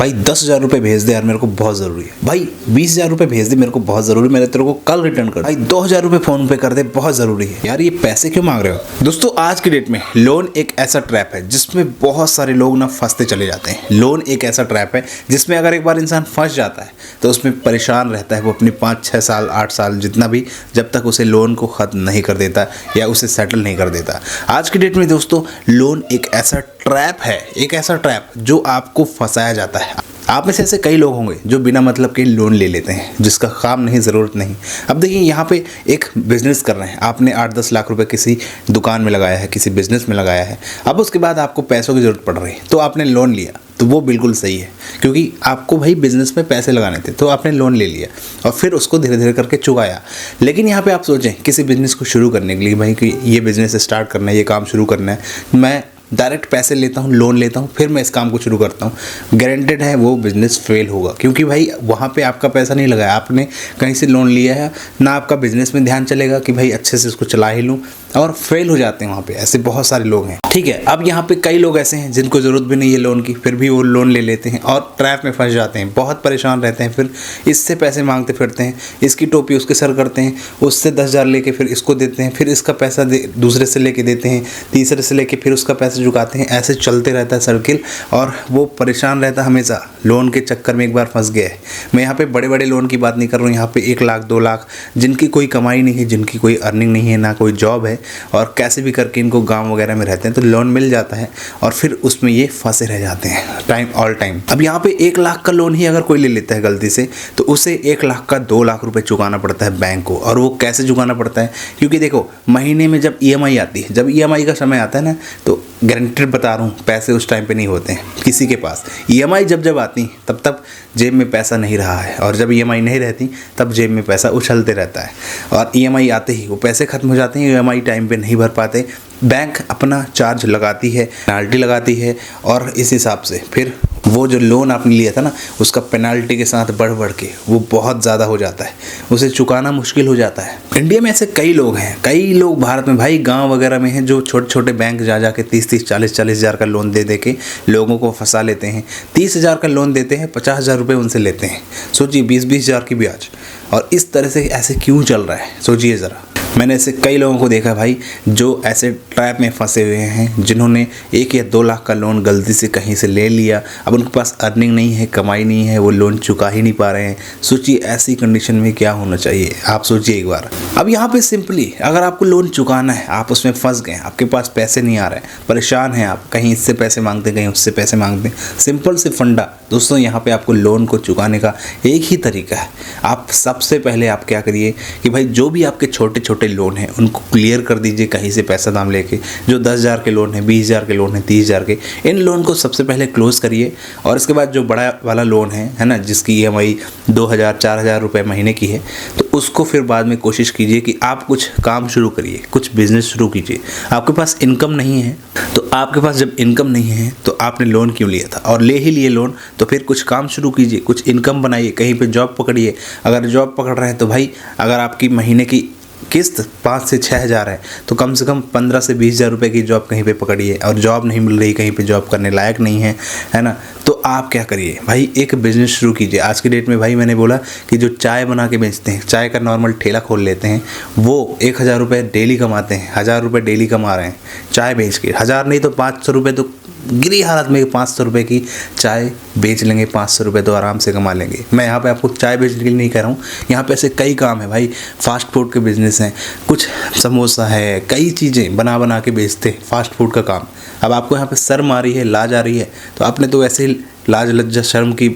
भाई 10,000 रुपये भेज दे यार, मेरे को बहुत ज़रूरी है। भाई 20,000 रुपये भेज दे, मेरे को बहुत ज़रूरी है, मैंने तेरे को कल रिटर्न कर। भाई 2,000 रुपये फ़ोन पे कर दे, बहुत ज़रूरी है। यार ये पैसे क्यों मांग रहे हो? दोस्तों आज की डेट में लोन एक ऐसा ट्रैप है जिसमें बहुत सारे लोग ना फंसते चले जाते हैं। लोन एक ऐसा ट्रैप है जिसमें अगर एक बार इंसान फंस जाता है तो उसमें परेशान रहता है वो अपनी 5-6 साल 8 साल जितना भी, जब तक उसे लोन को ख़त्म नहीं कर देता या उसे सेटल नहीं कर देता। आज की डेट में दोस्तों लोन एक ऐसा ट्रैप है, एक ऐसा ट्रैप जो आपको फंसाया जाता है। आप में से ऐसे कई लोग होंगे जो बिना मतलब के लोन ले लेते हैं जिसका काम नहीं, ज़रूरत नहीं। अब देखिए यहाँ पे एक बिज़नेस कर रहे हैं, आपने 8-10 लाख रुपए किसी दुकान में लगाया है, किसी बिज़नेस में लगाया है। अब उसके बाद आपको पैसों की ज़रूरत पड़ रही है तो आपने लोन लिया, तो वो बिल्कुल सही है क्योंकि आपको भाई बिज़नेस में पैसे लगाने थे तो आपने लोन ले लिया और फिर उसको धीरे धीरे करके चुकाया। लेकिन यहाँ पे आप सोचें किसी बिज़नेस को शुरू करने के लिए, भाई कि ये बिज़नेस स्टार्ट करना है, ये काम शुरू करना है, मैं डायरेक्ट पैसे लेता हूँ, लोन लेता हूँ, फिर मैं इस काम को शुरू करता हूँ, गारंटेड है वो बिज़नेस फेल होगा क्योंकि भाई वहाँ पे आपका पैसा नहीं लगाया, आपने कहीं से लोन लिया है ना, आपका बिज़नेस में ध्यान चलेगा कि भाई अच्छे से इसको चला ही लूँ, और फेल हो जाते हैं वहाँ पे। ऐसे बहुत सारे लोग हैं, ठीक है। अब यहाँ पे कई लोग ऐसे हैं जिनको ज़रूरत भी नहीं है लोन की, फिर भी वो लोन ले लेते हैं और ट्रैप में फंस जाते हैं, बहुत परेशान रहते हैं, फिर इससे पैसे मांगते फिरते हैं, इसकी टोपी उसके सर करते हैं, उससे 10,000 लेके फिर इसको देते हैं, फिर इसका पैसा दूसरे से लेके देते हैं, तीसरे से लेके फिर उसका पैसा चुकाते हैं। ऐसे चलते रहता है सर्किल और वो परेशान रहता है हमेशा। लोन के चक्कर में एक बार फंस गया है। मैं यहाँ पे बड़े बड़े लोन की बात नहीं कर रहा हूँ, यहाँ पे 1 लाख 2 लाख जिनकी कोई कमाई नहीं है, जिनकी कोई अर्निंग नहीं है, ना कोई जॉब है, और कैसे भी करके इनको गांव वगैरह में रहते हैं तो लोन मिल जाता है और फिर उसमें ये फंसे रह जाते हैं ऑल टाइम। अब यहाँ पे 1 लाख का लोन ही अगर कोई ले लेता है गलती से तो उसे 1 लाख का 2 लाख रुपए चुकाना पड़ता है बैंक को। और वो कैसे चुकाना पड़ता है? क्योंकि देखो महीने में जब EMI आती है, जब EMI का समय आता है ना, तो गारंटेड बता रहा हूँ पैसे उस टाइम पे नहीं होते हैं किसी के पास। EMI जब आती तब जेब में पैसा नहीं रहा है, और जब EMI नहीं रहती तब जेब में पैसा उछलते रहता है, और EMI आते ही वो पैसे खत्म हो जाते हैं, EMI टाइम पे नहीं भर पाते, बैंक अपना चार्ज लगाती है, पेनाल्टी लगाती है, और इस हिसाब से फिर वो जो लोन आपने लिया था ना उसका पेनाल्टी के साथ बढ़ के वो बहुत ज़्यादा हो जाता है, उसे चुकाना मुश्किल हो जाता है। इंडिया में ऐसे कई लोग हैं, कई लोग भारत में भाई गांव वगैरह में हैं जो छोटे छोटे बैंक जा के 30-30 40-40 हज़ार का लोन दे के लोगों को फंसा लेते हैं। 30,000 का लोन देते हैं, 50,000 रुपये उनसे लेते हैं। सोचिए 20-20 हज़ार की ब्याज, और इस तरह से ऐसे क्यों चल रहा है सोचिए ज़रा। मैंने ऐसे कई लोगों को देखा भाई जो ऐसे ट्रैप में फंसे हुए हैं, जिन्होंने 1 या 2 लाख का लोन गलती से कहीं से ले लिया, अब उनके पास अर्निंग नहीं है, कमाई नहीं है, वो लोन चुका ही नहीं पा रहे हैं। सोचिए ऐसी कंडीशन में क्या होना चाहिए, आप सोचिए एक बार। अब यहाँ पे सिंपली अगर आपको लोन चुकाना है, आप उसमें फंस गए, आपके पास पैसे नहीं आ रहे हैं, परेशान हैं आप, कहीं इससे पैसे मांगते कहीं उससे पैसे मांगते, सिंपल से फंडा दोस्तों यहाँ पे आपको लोन को चुकाने का एक ही तरीका है। आप सबसे पहले आप क्या करिए कि भाई जो भी आपके छोटे छोटे लोन है उनको क्लियर कर दीजिए कहीं से पैसा दाम लेके। जो 10,000 के लोन है, 20,000 के लोन है, 30,000 के, इन लोन को सबसे पहले क्लोज करिए। और इसके बाद जो बड़ा वाला लोन है ना, जिसकी EMI 2,000-4,000 रुपये महीने की है, तो उसको फिर बाद में कोशिश कीजिए कि आप कुछ काम शुरू करिए, कुछ बिजनेस शुरू कीजिए। आपके पास इनकम नहीं है तो आपके पास जब इनकम नहीं है तो आपने लोन क्यों लिया था, और ले ही लिए लोन तो फिर कुछ काम शुरू कीजिए, कुछ इनकम बनाइए, कहीं पे जॉब पकड़िए। अगर जॉब पकड़ रहे हैं तो भाई अगर आपकी महीने की किस्त 5 से 6 हज़ार है तो कम से कम 15 से 20 हज़ार रुपये की जॉब कहीं पे पकड़िए, और जॉब नहीं मिल रही, कहीं पे जॉब करने लायक नहीं है ना, तो आप क्या करिए भाई एक बिज़नेस शुरू कीजिए। आज की डेट में भाई मैंने बोला कि जो चाय बना के बेचते हैं, चाय का नॉर्मल ठेला खोल लेते हैं, वो 1,000 रुपये डेली कमाते हैं, 1,000 रुपये डेली कमा रहे हैं चाय बेच के। 1,000 नहीं तो 500 रुपये तो गिरी हालत में 500 रुपये की चाय बेच लेंगे, 500 रुपये तो आराम से कमा लेंगे। मैं यहाँ पे आपको चाय बेचने के लिए नहीं कह रहा हूँ, यहाँ पे ऐसे कई काम है भाई, फास्ट फूड के बिज़नेस हैं, कुछ समोसा है, कई चीज़ें बना के बेचते हैं, फास्ट फूड का काम। अब आपको यहाँ पे शर्म आ रही है, लाज आ रही है, तो आपने तो ऐसे ही लाज लज्जा शर्म की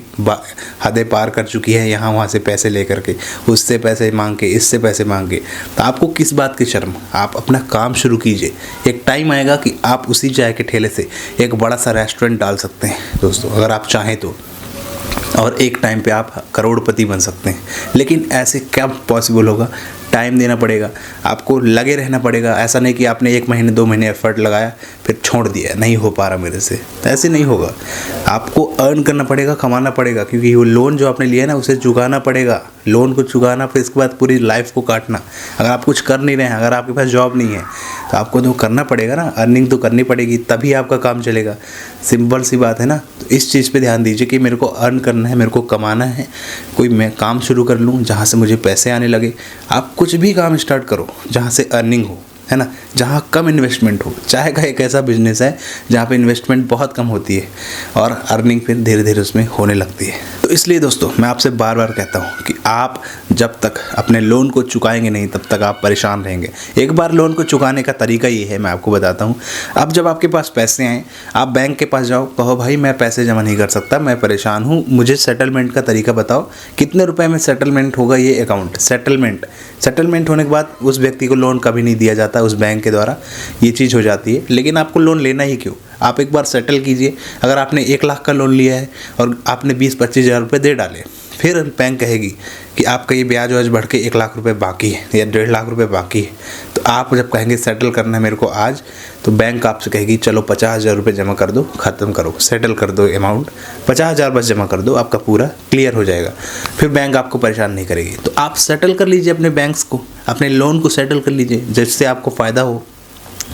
हदें पार कर चुकी है, यहाँ वहाँ से पैसे लेकर के, उससे पैसे मांग के, इससे पैसे मांग के, तो आपको किस बात की शर्म? आप अपना काम शुरू कीजिए। एक टाइम आएगा कि आप उसी चाय के ठेले से एक बड़ा सा रेस्टोरेंट डाल सकते हैं दोस्तों, अगर आप चाहें तो, और एक टाइम पे आप करोड़पति बन सकते हैं। लेकिन ऐसे क्या पॉसिबल होगा? टाइम देना पड़ेगा, आपको लगे रहना पड़ेगा। ऐसा नहीं कि आपने 1 महीने 2 महीने एफर्ट लगाया फिर छोड़ दिया, नहीं हो पा रहा मेरे से, ऐसे नहीं होगा। आपको अर्न करना पड़ेगा, कमाना पड़ेगा, क्योंकि वो लोन जो आपने लिया है ना उसे चुकाना पड़ेगा। लोन को चुकाना, फिर इसके बाद पूरी लाइफ को काटना। अगर आप कुछ कर नहीं रहे हैं, अगर आपके पास जॉब नहीं है तो आपको तो करना पड़ेगा ना, अर्निंग तो करनी पड़ेगी, तभी आपका काम चलेगा। सिंपल सी बात है ना। तो इस चीज़ पे ध्यान दीजिए कि मेरे को अर्न करना है, मेरे को कमाना है, कोई मैं काम शुरू कर लूँ जहाँ से मुझे पैसे आने लगे। आप कुछ भी काम स्टार्ट करो जहाँ से अर्निंग हो, है ना, जहाँ कम इन्वेस्टमेंट हो। चाय का एक ऐसा बिजनेस है जहाँ पे इन्वेस्टमेंट बहुत कम होती है और अर्निंग फिर धीरे धीरे उसमें होने लगती है। तो इसलिए दोस्तों मैं आपसे बार बार कहता हूँ कि आप जब तक अपने लोन को चुकाएंगे नहीं तब तक आप परेशान रहेंगे। एक बार लोन को चुकाने का तरीका ये है, मैं आपको बताता हूँ। अब जब आपके पास पैसे आएँ, आप बैंक के पास जाओ, कहो भाई मैं पैसे जमा नहीं कर सकता, मैं परेशान हूँ, मुझे सेटलमेंट का तरीका बताओ, कितने रुपए में सेटलमेंट होगा ये अकाउंट। सेटलमेंट होने के बाद उस व्यक्ति को लोन कभी नहीं दिया जाता उस बैंक के द्वारा, ये चीज़ हो जाती है। लेकिन आपको लोन लेना ही क्यों? आप एक बार सेटल कीजिए। अगर आपने 1 लाख का लोन लिया है और आपने 20-25 हज़ार रुपये दे डाले, फिर बैंक कहेगी कि आपका ये ब्याज व्याज बढ़ के 1 लाख रुपए बाकी है या 1.5 लाख रुपए बाकी है। तो आप जब कहेंगे सेटल करना है मेरे को आज, तो बैंक आपसे कहेगी चलो 50,000 रुपये जमा कर दो, ख़त्म करो, सेटल कर दो अमाउंट, 50,000 बस जमा कर दो, आपका पूरा क्लियर हो जाएगा। फिर बैंक आपको परेशान नहीं करेगी। तो आप सेटल कर लीजिए अपने बैंक्स को, अपने लोन को सेटल कर लीजिए जिससे आपको फ़ायदा हो,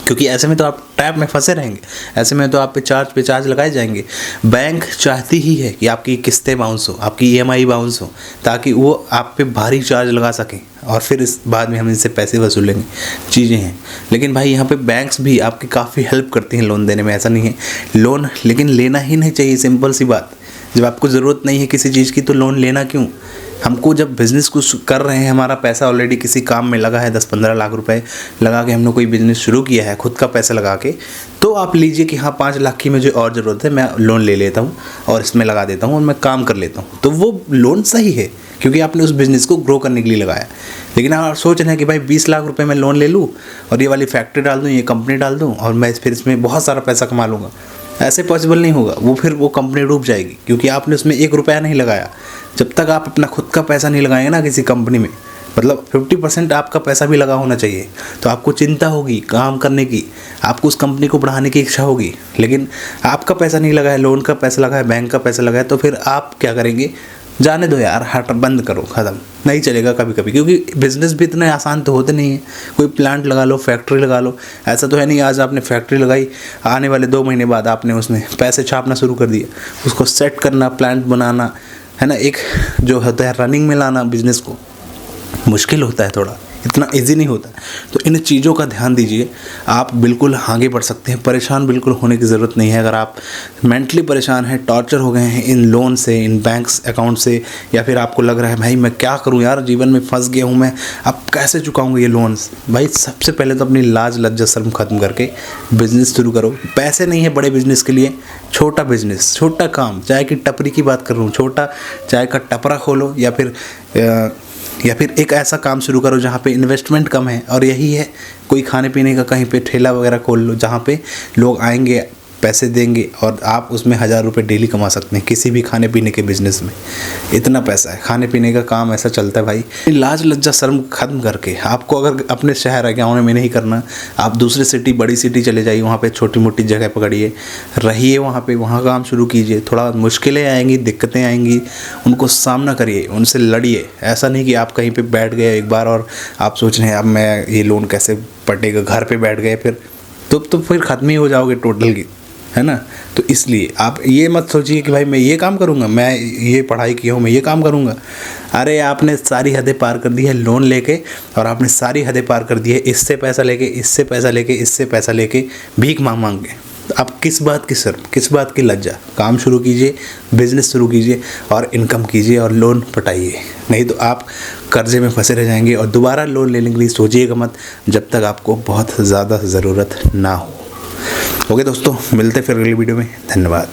क्योंकि ऐसे में तो आप ट्रैप में फंसे रहेंगे, ऐसे में तो आप पे चार्ज लगाए जाएंगे। बैंक चाहती ही है कि आपकी किस्तें बाउंस हो, आपकी EMI बाउंस हो, ताकि वो आप पे भारी चार्ज लगा सकें और फिर इस बाद में हम इनसे पैसे वसूलेंगे, चीज़ें हैं। लेकिन भाई यहाँ पे बैंक्स भी आपकी काफ़ी हेल्प करती हैं लोन देने में, ऐसा नहीं है। लोन लेकिन लेना ही नहीं चाहिए, सिंपल सी बात। जब आपको ज़रूरत नहीं है किसी चीज़ की तो लोन लेना क्यों? हमको जब बिज़नेस कुछ कर रहे हैं, हमारा पैसा ऑलरेडी किसी काम में लगा है, 10-15 लाख रुपए लगा के हमने कोई बिज़नेस शुरू किया है खुद का पैसा लगा के, तो आप लीजिए कि हाँ 5 लाख की मुझे और ज़रूरत है, मैं लोन ले लेता हूँ और इसमें लगा देता हूँ और मैं काम कर लेता हूँ। तो वो लोन सही है क्योंकि आपने उस बिज़नेस को ग्रो करने के लिए लगाया। लेकिन आप सोच रहे हैं कि भाई 20 लाख रुपए मैं लोन ले लूँ और ये वाली फैक्ट्री डाल दूँ, ये कंपनी डाल दूँ और मैं फिर इसमें बहुत सारा पैसा कमा लूँगा। ऐसे पॉसिबल नहीं होगा। वो फिर वो कंपनी डूब जाएगी क्योंकि आपने उसमें 1 रुपया नहीं लगाया। जब तक आप अपना खुद का पैसा नहीं लगाएंगे ना किसी कंपनी में, मतलब 50% आपका पैसा भी लगा होना चाहिए, तो आपको चिंता होगी काम करने की, आपको उस कंपनी को बढ़ाने की इच्छा होगी। लेकिन आपका पैसा नहीं लगा है, लोन का पैसा लगा है, बैंक का पैसा लगा है, तो फिर आप क्या करेंगे? जाने दो यार, हट, बंद करो, ख़त्म, नहीं चलेगा कभी कभी। क्योंकि बिज़नेस भी इतने आसान तो होते नहीं है। कोई प्लांट लगा लो, फैक्ट्री लगा लो, ऐसा तो है नहीं आज आपने फैक्ट्री लगाई, आने वाले 2 महीने बाद आपने उसमें पैसे छापना शुरू कर दिया। उसको सेट करना, प्लांट बनाना, है ना, एक जो होता है रनिंग में लाना बिज़नेस को, मुश्किल होता है थोड़ा, इतना इजी नहीं होता। तो इन चीज़ों का ध्यान दीजिए, आप बिल्कुल आगे बढ़ सकते हैं। परेशान बिल्कुल होने की ज़रूरत नहीं है। अगर आप मेंटली परेशान हैं, टॉर्चर हो गए हैं इन लोन से, इन बैंक्स अकाउंट से, या फिर आपको लग रहा है भाई मैं क्या करूं यार, जीवन में फंस गया हूं मैं, अब कैसे चुकाऊंगा ये लोन्स, भाई सबसे पहले तो अपनी लाज लज्जा शर्म ख़त्म करके बिज़नेस शुरू करो। पैसे नहीं है बड़े बिज़नेस के लिए, छोटा बिज़नेस, छोटा काम, चाय की टपरी की बात कर रहा हूँ, छोटा चाय का टपरा खोलो या फिर एक ऐसा काम शुरू करो जहाँ पे इन्वेस्टमेंट कम है। और यही है, कोई खाने पीने का कहीं पे ठेला वगैरह खोल लो जहाँ पे लोग आएंगे, पैसे देंगे और आप उसमें 1000 रुपये डेली कमा सकते हैं किसी भी खाने पीने के बिज़नेस में। इतना पैसा है, खाने पीने का काम ऐसा चलता है भाई। लाज लज्जा शर्म खत्म करके आपको अगर अपने शहर गाँव में नहीं करना, आप दूसरी सिटी, बड़ी सिटी चले जाइए, वहाँ पे छोटी मोटी जगह पकड़िए, रहिए वहाँ पे, वहाँ काम शुरू कीजिए। थोड़ा मुश्किलें आएंगी, दिक्कतें आएंगी, उनको सामना करिए, उनसे लड़िए। ऐसा नहीं कि आप कहीं पर बैठ गए एक बार और आप सोच रहे हैं अब मैं ये लोन कैसे पटेगा, घर पर बैठ गए फिर तो फिर ख़त्म ही हो जाओगे टोटल की, है ना। तो इसलिए आप ये मत सोचिए कि भाई मैं ये काम करूँगा, मैं ये पढ़ाई किया हूँ, मैं ये काम करूँगा। अरे आपने सारी हदें पार कर दी है लोन लेके, और आपने सारी हदें पार कर दी है इससे पैसा लेके, इससे पैसा लेके, इससे पैसा लेके, भीख मांग के। तो आप किस बात की शर्म, किस बात की लज्जा? काम शुरू कीजिए, बिज़नेस शुरू कीजिए और इनकम कीजिए और लोन पटाइए। नहीं तो आप कर्जे में फंसे रह जाएंगे और दोबारा लोन लेने के लिए सोचिएगा मत जब तक आपको बहुत ज़्यादा ज़रूरत ना हो। ओके दोस्तों, मिलते फिर अगली वीडियो में। धन्यवाद।